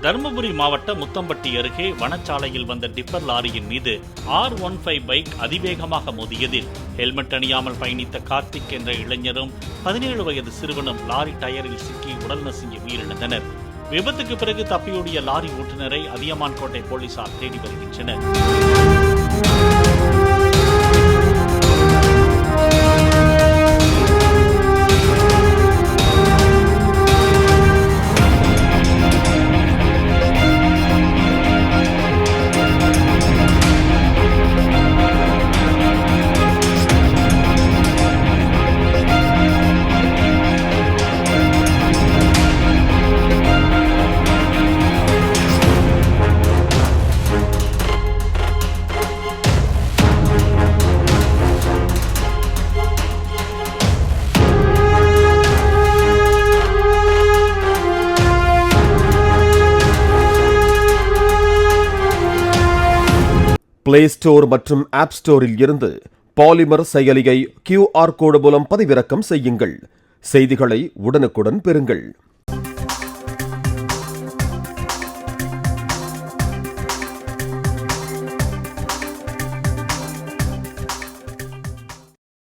தருமபுரி மாவட்டம் முத்தம்பட்டி அருகே வனச்சாலையில் வந்த டிப்பர் லாரியின் மீது R15 பைக் அதிவேகமாக மோதியதில் ஹெல்மெட் அணியாமல் பயணித்த கார்த்திக் என்ற இளைஞரும் 17 வயது சிறுவனும் லாரி டயரில் சிக்கி உடல் நசுங்கி உயிரிழந்தனர். விபத்துக்கு பிறகு தப்பியோடிய லாரி ஓட்டுநரை அதியமான்கோட்டை போலீசார் தேடி வருகின்றனர். பிளே ஸ்டோர் மற்றும் ஆப் ஸ்டோரில் இருந்து பாலிமர் செயலியை QR கோடு மூலம் பதிவிறக்கம் செய்யுங்கள். செய்திகளை உடனுக்குடன் பெறுங்கள்.